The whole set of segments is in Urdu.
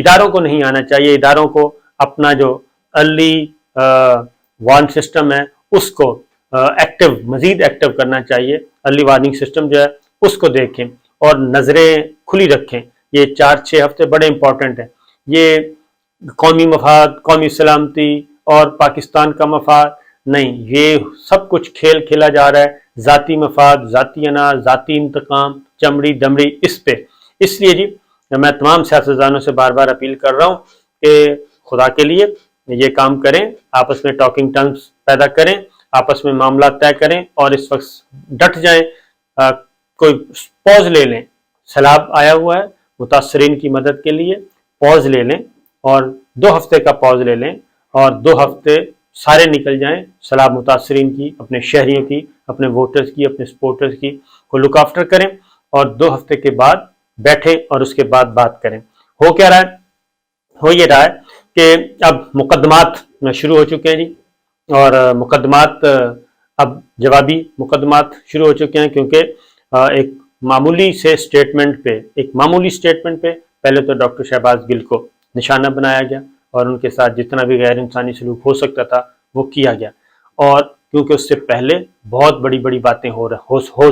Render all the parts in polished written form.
اداروں کو نہیں آنا چاہیے، اداروں کو اپنا جو ارلی وارن سسٹم ہے اس کو مزید ایکٹیو کرنا چاہیے، ارلی وارننگ سسٹم جو ہے اس کو دیکھیں اور نظریں کھلی رکھیں۔ یہ 4-6 ہفتے بڑے امپورٹنٹ ہیں، یہ قومی مفاد، قومی سلامتی اور پاکستان کا مفاد نہیں، یہ سب کچھ کھیل کھیلا جا رہا ہے ذاتی مفاد، ذاتی اناج، ذاتی انتقام، چمڑی دمڑی اس پہ۔ اس لیے جی میں تمام سیاستدانوں سے بار بار اپیل کر رہا ہوں کہ خدا کے لیے یہ کام کریں، آپس میں ٹاکنگ ٹنگز پیدا کریں، آپس میں معاملات طے کریں اور اس وقت ڈٹ جائیں، کوئی پوز لے لیں، سیلاب آیا ہوا ہے، متاثرین کی مدد کے لیے پوز لے لیں اور 2 ہفتے کا پوز لے لیں اور 2 ہفتے سارے نکل جائیں سیلاب متاثرین کی، اپنے شہریوں کی، اپنے ووٹرز کی، اپنے سپورٹرز کی کو لک آفٹر کریں اور 2 ہفتے کے بعد بیٹھیں اور اس کے بعد بات کریں۔ ہو کیا رہا ہے؟ ہو یہ رہا ہے کہ اب مقدمات شروع ہو چکے ہیں جی، اور مقدمات اب جوابی مقدمات شروع ہو چکے ہیں، کیونکہ ایک معمولی سٹیٹمنٹ پہ پہلے تو ڈاکٹر شہباز گل کو نشانہ بنایا گیا اور ان کے ساتھ جتنا بھی غیر انسانی سلوک ہو سکتا تھا وہ کیا گیا، اور کیونکہ اس سے پہلے بہت بڑی بڑی باتیں ہو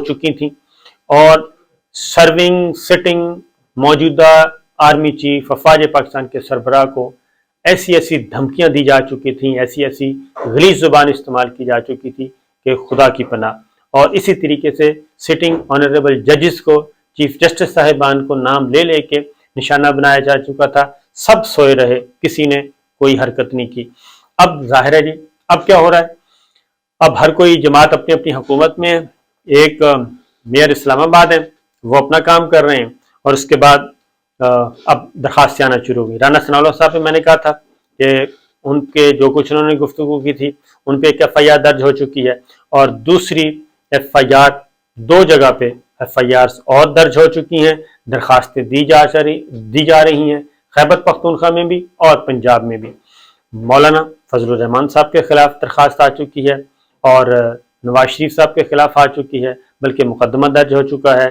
چکی تھیں، اور سٹنگ موجودہ آرمی چیف افواج پاکستان کے سربراہ کو ایسی دھمکیاں دی جا چکی تھیں، ایسی غلیظ زبان استعمال کی جا چکی تھی کہ خدا کی پناہ، اور اسی طریقے سے سٹنگ آنریبل ججز کو، چیف جسٹس صاحبان کو نام لے لے کے نشانہ بنایا جا چکا تھا، سب سوئے رہے، کسی نے کوئی حرکت نہیں کی۔ اب ظاہر ہے جی اب کیا ہو رہا ہے، اب ہر کوئی جماعت اپنی اپنی حکومت میں ہے، ایک میئر اسلام آباد ہے وہ اپنا کام کر رہے ہیں، اور اس کے بعد اب درخواستیں آنا شروع ہو گئی۔ رانا ثناء اللہ صاحب پہ میں نے کہا تھا کہ ان کے جو کچھ انہوں نے گفتگو کی تھی ان پہ ایک FIR درج ہو چکی ہے، اور دوسری FIR 2 جگہ پہ FIRs اور درج ہو چکی ہیں، درخواستیں دی جا رہی ہیں، خیبر پختونخوا میں بھی اور پنجاب میں بھی۔ مولانا فضل الرحمان صاحب کے خلاف درخواست آ چکی ہے، اور نواز شریف صاحب کے خلاف آ چکی ہے، بلکہ مقدمہ درج ہو چکا ہے،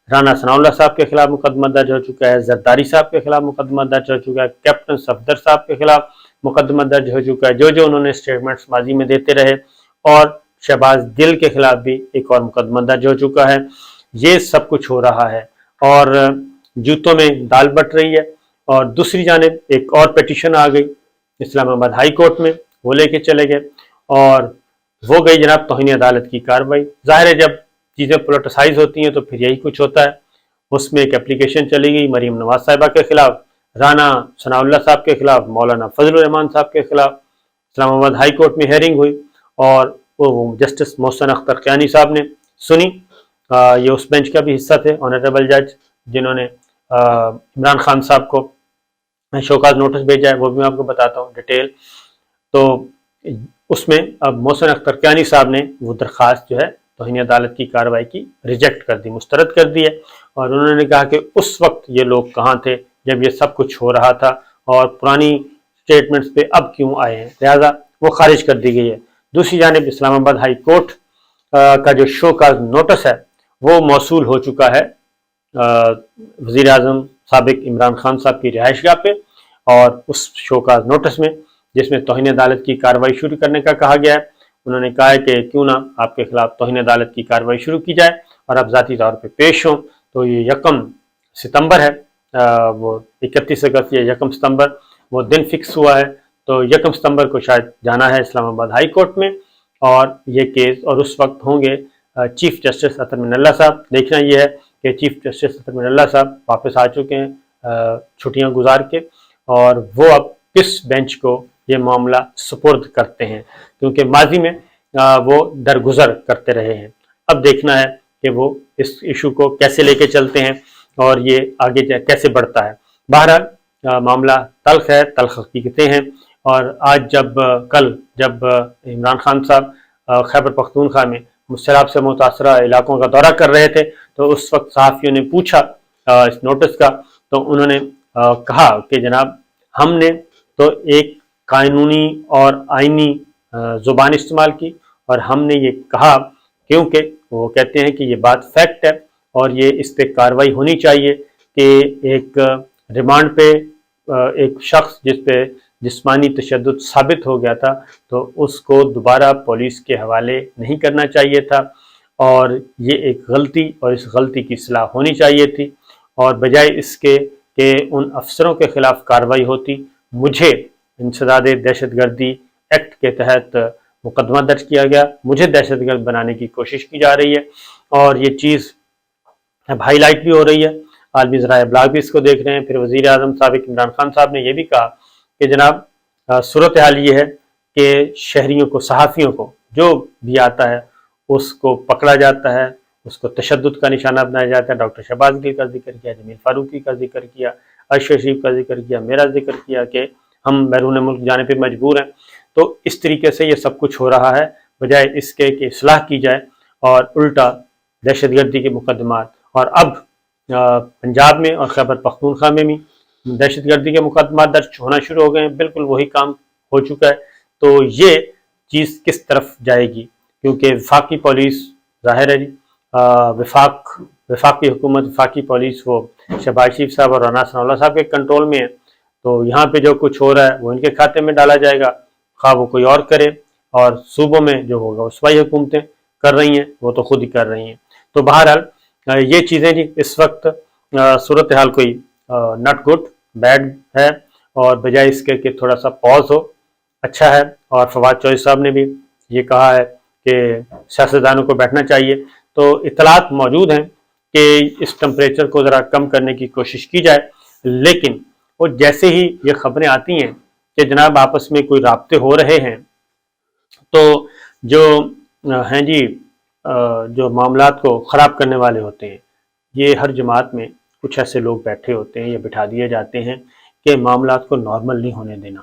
رانا ثناء اللہ صاحب کے خلاف مقدمہ درج ہو چکا ہے، زرداری صاحب کے خلاف مقدمہ درج ہو چکا ہے، کیپٹن صفدر صاحب کے خلاف مقدمہ درج ہو چکا ہے، جو انہوں نے سٹیٹمنٹس ماضی میں دیتے رہے، اور شہباز گل کے خلاف بھی ایک اور مقدمہ درج ہو چکا ہے۔ یہ سب کچھ ہو رہا ہے اور جوتوں میں دال بٹ رہی ہے، اور دوسری جانب ایک اور پیٹیشن آ گئی اسلام آباد ہائی کورٹ میں، وہ لے کے چلے گئے، اور وہ گئی جناب توہین عدالت کی کارروائی۔ ظاہر ہے جب چیزیں پولیٹیسائز ہوتی ہیں تو پھر یہی کچھ ہوتا ہے۔ اس میں ایک اپلیکیشن چلی گئی مریم نواز صاحبہ کے خلاف، رانا ثناء اللہ صاحب کے خلاف، مولانا فضل الرحمان صاحب کے خلاف۔ اسلام آباد ہائی کورٹ میں ہیئرنگ ہوئی اور وہ جسٹس محسن اختر قیانی صاحب نے سنی۔ یہ اس بینچ کا بھی حصہ تھے آنریبل جج جنہوں نے عمران خان صاحب کو شوکاز نوٹس بھیجا ہے، وہ بھی میں آپ کو بتاتا ہوں ڈیٹیل۔ تو اس میں اب محسن اختر قیانی صاحب نے وہ درخواست جو ہے توہین عدالت کی کارروائی کی ریجیکٹ کر دی، مسترد کر دی ہے، اور انہوں نے کہا کہ اس وقت یہ لوگ کہاں تھے جب یہ سب کچھ ہو رہا تھا، اور پرانی سٹیٹمنٹس پہ اب کیوں آئے ہیں، لہذا وہ خارج کر دی گئی ہے۔ دوسری جانب اسلام آباد ہائی کورٹ کا جو شو کا نوٹس ہے وہ موصول ہو چکا ہے وزیر اعظم سابق عمران خان صاحب کی رہائش گاہ پہ، اور اس شو کا نوٹس میں جس میں توہین عدالت کی کارروائی شروع کرنے کا کہا گیا ہے، انہوں نے کہا ہے کہ کیوں نہ آپ کے خلاف توہین عدالت کی کارروائی شروع کی جائے اور آپ ذاتی طور پہ پیش ہوں۔ تو یہ 1 ستمبر ہے، وہ 31 اگست یا 1 ستمبر وہ دن فکس ہوا ہے، تو 1 ستمبر کو شاید جانا ہے اسلام آباد ہائی کورٹ میں، اور یہ کیس، اور اس وقت ہوں گے چیف جسٹس اطہر من اللہ صاحب۔ دیکھنا یہ ہے کہ چیف جسٹس اطہر من اللہ صاحب واپس آ چکے ہیں چھٹیاں گزار کے، اور وہ اب کس بینچ کو یہ معاملہ سپرد کرتے ہیں، کیونکہ ماضی میں وہ درگزر کرتے رہے ہیں۔ اب دیکھنا ہے کہ وہ اس ایشو کو کیسے لے کے چلتے ہیں اور یہ آگے کیسے بڑھتا ہے۔ بہرحال معاملہ تلخ ہے، تلخ حقیقتیں ہیں، اور آج کل جب عمران خان صاحب خیبر پختونخوا میں سیلاب سے متاثرہ علاقوں کا دورہ کر رہے تھے، تو اس وقت صحافیوں نے پوچھا اس نوٹس کا، تو انہوں نے کہا کہ جناب ہم نے تو ایک قانونی اور آئینی زبان استعمال کی، اور ہم نے یہ کہا کیونکہ وہ کہتے ہیں کہ یہ بات فیکٹ ہے اور یہ اس پہ کارروائی ہونی چاہیے کہ ایک ریمانڈ پہ ایک شخص جس پہ جسمانی تشدد ثابت ہو گیا تھا تو اس کو دوبارہ پولیس کے حوالے نہیں کرنا چاہیے تھا، اور یہ ایک غلطی اور اس غلطی کی اصلاح ہونی چاہیے تھی، اور بجائے اس کے کہ ان افسروں کے خلاف کارروائی ہوتی، مجھے انسداد دہشت گردی ایکٹ کے تحت مقدمہ درج کیا گیا، مجھے دہشت گرد بنانے کی کوشش کی جا رہی ہے، اور یہ چیز اب ہائی لائٹ بھی ہو رہی ہے، عالمی ذرائع ابلاغ بھی اس کو دیکھ رہے ہیں۔ پھر وزیر اعظم سابق عمران خان صاحب نے یہ بھی کہا کہ جناب صورتحال یہ ہے کہ شہریوں کو، صحافیوں کو جو بھی آتا ہے اس کو پکڑا جاتا ہے، اس کو تشدد کا نشانہ بنایا جاتا ہے۔ ڈاکٹر شہباز گل کا ذکر کیا، جمیل فاروقی کا ذکر کیا، ارشد شریف کا ذکر کیا، میرا ذکر کیا کہ ہم بیرون ملک جانے پہ مجبور ہیں۔ تو اس طریقے سے یہ سب کچھ ہو رہا ہے، بجائے اس کے کہ اصلاح کی جائے، اور الٹا دہشت گردی کے مقدمات، اور اب پنجاب میں اور خیبر پختونخوا میں بھی دہشت گردی کے مقدمات درج ہونا شروع ہو گئے ہیں، بالکل وہی کام ہو چکا ہے۔ تو یہ چیز کس طرف جائے گی؟ کیونکہ وفاقی پولیس ظاہر ہے جی، وفاقی حکومت، وفاقی پولیس وہ شہباز شریف صاحب اور رانا ثناء اللہ صاحب کے کنٹرول میں ہے، تو یہاں پہ جو کچھ ہو رہا ہے وہ ان کے کھاتے میں ڈالا جائے گا، خواہ وہ کوئی اور کرے، اور صوبوں میں جو ہوگا وہ صوبائی حکومتیں کر رہی ہیں، وہ تو خود ہی کر رہی ہیں۔ تو بہرحال یہ چیزیں جی اس وقت صورتحال کوئی ناٹ گڈ، بیڈ ہے، اور بجائے اس کے کہ تھوڑا سا پاز ہو، اچھا ہے۔ اور فواد چوہدری صاحب نے بھی یہ کہا ہے کہ سیاستدانوں کو بیٹھنا چاہیے، تو اطلاعات موجود ہیں کہ اس ٹمپریچر کو ذرا کم کرنے کی کوشش کی جائے، لیکن وہ جیسے ہی یہ خبریں آتی ہیں کہ جناب آپس میں کوئی رابطے ہو رہے ہیں، تو جو ہیں جی جو معاملات کو خراب کرنے والے ہوتے ہیں، یہ ہر جماعت میں کچھ ایسے لوگ بیٹھے ہوتے ہیں یا بٹھا دیے جاتے ہیں کہ معاملات کو نارمل نہیں ہونے دینا،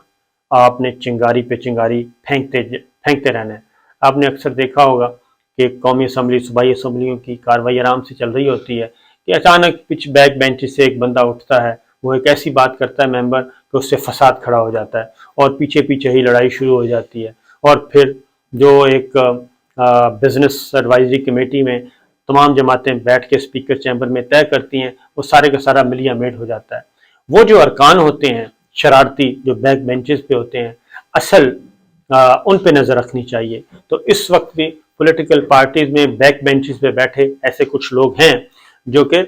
آپ نے چنگاری پہ چنگاری پھینکتے رہنا ہے۔ آپ نے اکثر دیکھا ہوگا کہ قومی اسمبلی، صوبائی اسمبلیوں کی کاروائی آرام سے چل رہی ہوتی ہے کہ اچانک پچ بیک بینچ سے ایک بندہ اٹھتا ہے، وہ ایک ایسی بات کرتا ہے ممبر کہ اس سے فساد کھڑا ہو جاتا ہے، اور پیچھے پیچھے ہی لڑائی شروع ہو جاتی ہے، اور پھر جو ایک بزنس ایڈوائزری کمیٹی میں تمام جماعتیں بیٹھ کے اسپیکر چیمبر میں طے کرتی ہیں، وہ سارے کا سارا ملیا میٹ ہو جاتا ہے۔ وہ جو ارکان ہوتے ہیں شرارتی، جو بیک بینچز پہ ہوتے ہیں، اصل ان پہ نظر رکھنی چاہیے۔ تو اس وقت بھی پولیٹیکل پارٹیز میں بیک بینچز پہ بیٹھے ایسے کچھ لوگ ہیں جو کہ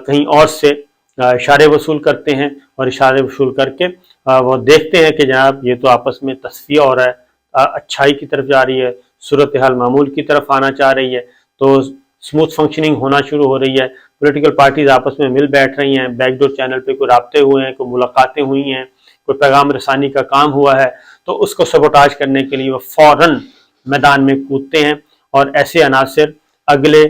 کہیں اور سے اشارے وصول کرتے ہیں، اور اشارے وصول کر کے وہ دیکھتے ہیں کہ جناب یہ تو آپس میں تصفیہ ہو رہا ہے، اچھائی کی طرف جا رہی ہے، صورتحال معمول کی طرف آنا چاہ رہی ہے، تو اسموتھ فنکشننگ ہونا شروع ہو رہی ہے، پولیٹیکل پارٹیز آپس میں مل بیٹھ رہی ہیں، بیک ڈور چینل پہ کوئی رابطے ہوئے ہیں، کوئی ملاقاتیں ہوئی ہیں، کوئی پیغام رسانی کا کام ہوا ہے، تو اس کو سبوٹاج کرنے کے لیے وہ فوراً میدان میں کودتے ہیں، اور ایسے عناصر اگلے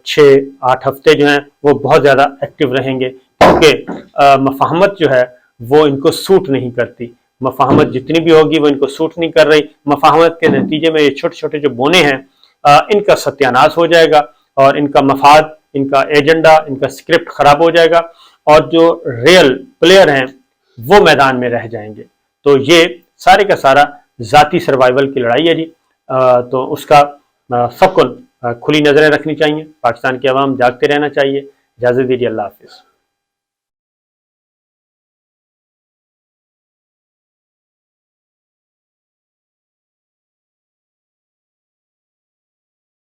6-8 ہفتے جو ہیں وہ بہت زیادہ ایکٹیو رہیں گے، کیونکہ مفاہمت جو ہے وہ ان کو سوٹ نہیں کرتی، مفاہمت جتنی بھی ہوگی وہ ان کو سوٹ نہیں کر رہی۔ مفاہمت کے نتیجے میں یہ چھوٹے چھوٹے جو بونے ہیں ان کا ستیہ ناش ہو جائے گا، اور ان کا مفاد، ان کا ایجنڈا، ان کا اسکرپٹ خراب ہو جائے گا، اور جو ریئل پلیئر ہیں وہ میدان میں رہ جائیں گے۔ تو یہ سارے کا سارا ذاتی سروائیول کی لڑائی ہے جی، تو اس کا سب کو کھلی نظریں رکھنی چاہیے، پاکستان کی عوام جاگتے رہنا چاہیے۔ اجازت دیجیے، اللہ حافظ۔